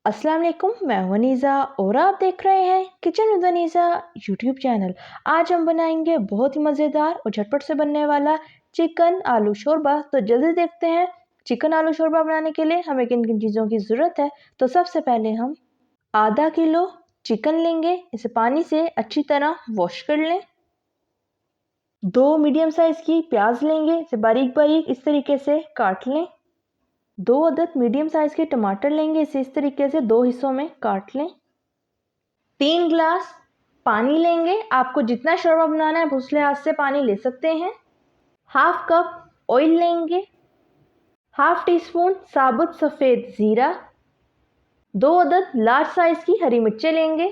अस्सलाम वालेकुम, मैं हूं अनीज़ा और आप देख रहे हैं kitchen with Aniza YouTube channel. आज हम बनाएंगे बहुत ही मज़ेदार और झटपट से बनने वाला चिकन आलू शोरबा। तो जल्दी देखते हैं चिकन आलू शोरबा बनाने के लिए हमें किन किन चीज़ों की ज़रूरत है। तो सबसे पहले हम आधा किलो चिकन लेंगे। इसे पानी से अच्छी तरह वॉश कर लें। 2 मीडियम साइज़ की प्याज लेंगे, इसे बारीक बारीक इस तरीके से काट लें। 2 अदद मीडियम साइज़ के टमाटर लेंगे, इसे इस तरीके से 2 हिस्सों में काट लें। 3 ग्लास पानी लेंगे, आपको जितना शोरबा बनाना है उस लिहाज से पानी ले सकते हैं। हाफ कप ऑयल लेंगे, हाफ टी स्पून साबुत सफ़ेद ज़ीरा, 2 अदद लार्ज साइज़ की हरी मिर्चें लेंगे,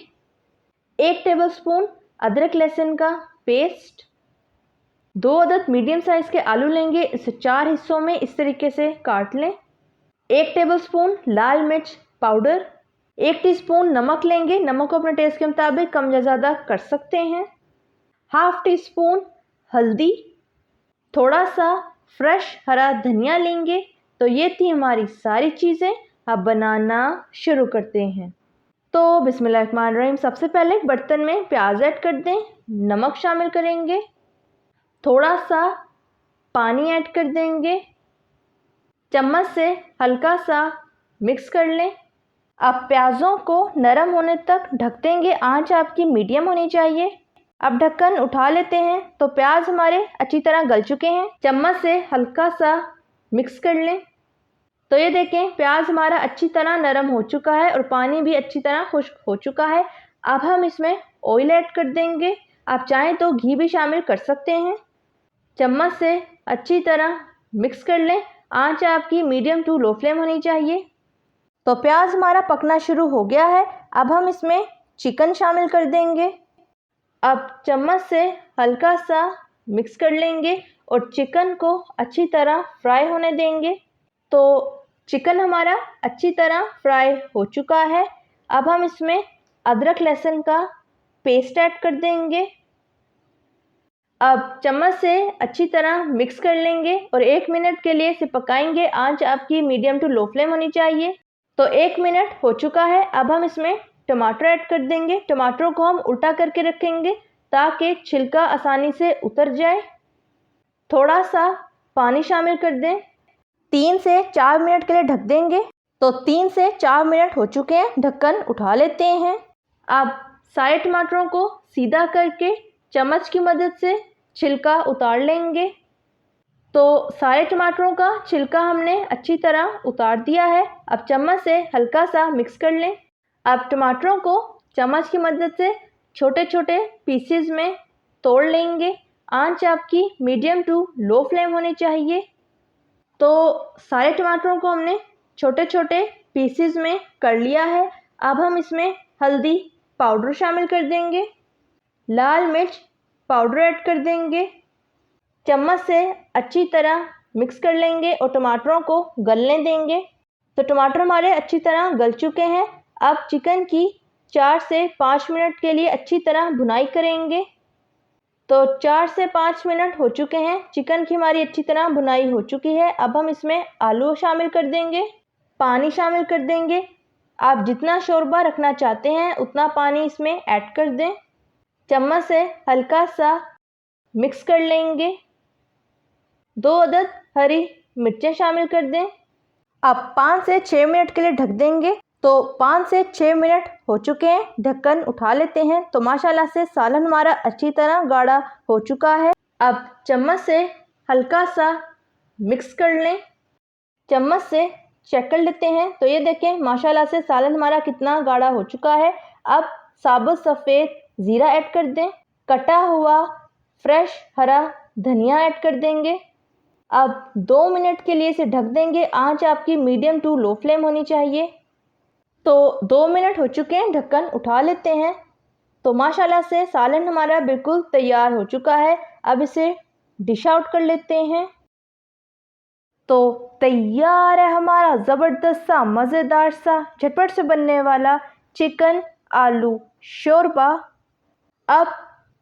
1 टेबलस्पून अदरक लहसुन का पेस्ट, 2 अदद मीडियम साइज़ के आलू लेंगे, इसे 4 हिस्सों में इस तरीके से काट लें। 1 टेबलस्पून लाल मिर्च पाउडर, 1 टीस्पून नमक लेंगे, नमक को अपने टेस्ट के मुताबिक कम या ज़्यादा कर सकते हैं। हाफ टी स्पून हल्दी, थोड़ा सा फ्रेश हरा धनिया लेंगे। तो ये थी हमारी सारी चीज़ें। अब बनाना शुरू करते हैं। तो बिस्मिल्लाहिर्रहमानिर्रहीम। सबसे पहले बर्तन में प्याज ऐड कर दें, नमक शामिल करेंगे, थोड़ा सा पानी ऐड कर देंगे, चम्मच से हल्का सा मिक्स कर लें। अब प्याज़ों को नरम होने तक ढक देंगे, आंच आपकी मीडियम होनी चाहिए। अब ढक्कन उठा लेते हैं तो प्याज हमारे अच्छी तरह गल चुके हैं। चम्मच से हल्का सा मिक्स कर लें। तो ये देखें प्याज हमारा अच्छी तरह नरम हो चुका है और पानी भी अच्छी तरह खुश्क हो चुका है। अब हम इसमें ऑयल ऐड कर देंगे, आप चाहें तो घी भी शामिल कर सकते हैं। चम्मच से अच्छी तरह मिक्स कर लें, आंच आपकी मीडियम टू लो फ्लेम होनी चाहिए। तो प्याज हमारा पकना शुरू हो गया है। अब हम इसमें चिकन शामिल कर देंगे। अब चम्मच से हल्का सा मिक्स कर लेंगे और चिकन को अच्छी तरह फ्राई होने देंगे। तो चिकन हमारा अच्छी तरह फ्राई हो चुका है। अब हम इसमें अदरक लहसुन का पेस्ट ऐड कर देंगे। अब चम्मच से अच्छी तरह मिक्स कर लेंगे और 1 मिनट के लिए इसे पकाएंगे, आंच आपकी मीडियम टू लो फ्लेम होनी चाहिए। तो 1 मिनट हो चुका है। अब हम इसमें टमाटर ऐड कर देंगे। टमाटरों को हम उल्टा करके रखेंगे ताकि छिलका आसानी से उतर जाए। थोड़ा सा पानी शामिल कर दें, 3 से 4 मिनट के लिए ढक देंगे। तो 3 से 4 मिनट हो चुके हैं, ढक्कन उठा लेते हैं। अब सारे टमाटरों को सीधा करके चम्मच की मदद से छिलका उतार लेंगे। तो सारे टमाटरों का छिलका हमने अच्छी तरह उतार दिया है। अब चम्मच से हल्का सा मिक्स कर लें। अब टमाटरों को चम्मच की मदद से छोटे छोटे पीसेस में तोड़ लेंगे, आंच आपकी मीडियम टू लो फ्लेम होनी चाहिए। तो सारे टमाटरों को हमने छोटे छोटे पीसेस में कर लिया है। अब हम इसमें हल्दी पाउडर शामिल कर देंगे, लाल मिर्च पाउडर ऐड कर देंगे, चम्मच से अच्छी तरह मिक्स कर लेंगे और टमाटरों को गलने देंगे। तो टमाटर हमारे अच्छी तरह गल चुके हैं। अब चिकन की 4 से 5 मिनट के लिए अच्छी तरह भुनाई करेंगे। तो 4 से 5 मिनट हो चुके हैं, चिकन की हमारी अच्छी तरह भुनाई हो चुकी है। अब हम इसमें आलू शामिल कर देंगे, पानी शामिल कर देंगे। आप जितना शोरबा रखना चाहते हैं उतना पानी इसमें ऐड कर दें। चम्मच से हल्का सा मिक्स कर लेंगे। 2 अदद हरी मिर्चें शामिल कर दें। अब 5 से 6 मिनट के लिए ढक देंगे। तो 5 से 6 मिनट हो चुके हैं, ढक्कन उठा लेते हैं। तो माशाल्लाह से सालन हमारा अच्छी तरह गाढ़ा हो चुका है। अब चम्मच से हल्का सा मिक्स कर लें, चम्मच से चेक कर लेते हैं। तो ये देखें माशाल्लाह से सालन हमारा कितना गाढ़ा हो चुका है। अब साबुत सफ़ेद ज़ीरा ऐड कर दें, कटा हुआ फ्रेश हरा धनिया ऐड कर देंगे। अब 2 मिनट के लिए इसे ढक देंगे, आंच आपकी मीडियम टू लो फ्लेम होनी चाहिए। तो 2 मिनट हो चुके हैं, ढक्कन उठा लेते हैं। तो माशाल्लाह से सालन हमारा बिल्कुल तैयार हो चुका है। अब इसे डिश आउट कर लेते हैं। तो तैयार है हमारा ज़बरदस्त सा मज़ेदार सा झटपट से बनने वाला चिकन आलू शोरबा। अब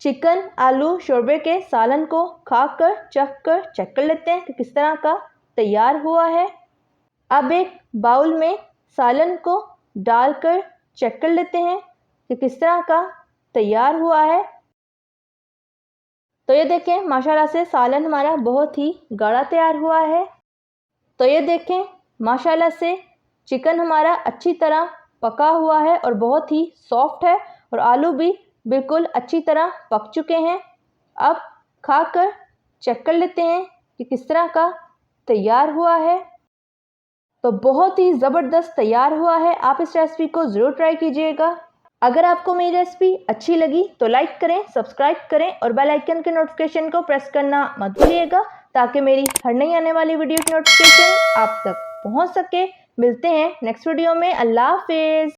चिकन आलू शोरबे के सालन को खाकर चेक कर लेते हैं कि किस तरह का तैयार हुआ है। अब एक बाउल में सालन को डालकर चेक कर लेते हैं कि किस तरह का तैयार हुआ है। तो ये देखें माशाल्लाह से सालन हमारा बहुत ही गाढ़ा तैयार हुआ है। तो ये देखें माशाल्लाह से चिकन हमारा अच्छी तरह पका हुआ है और बहुत ही सॉफ्ट है और आलू भी बिल्कुल अच्छी तरह पक चुके हैं। अब खाकर चेक कर लेते हैं कि किस तरह का तैयार हुआ है। तो बहुत ही ज़बरदस्त तैयार हुआ है। आप इस रेसिपी को ज़रूर ट्राई कीजिएगा। अगर आपको मेरी रेसिपी अच्छी लगी तो लाइक करें, सब्सक्राइब करें और बेल आइकन के नोटिफिकेशन को प्रेस करना मत भूलिएगा ताकि मेरी हर नई आने वाली वीडियो की नोटिफिकेशन आप तक पहुंच सके। मिलते हैं नेक्स्ट वीडियो में। अल्लाह हाफिज़।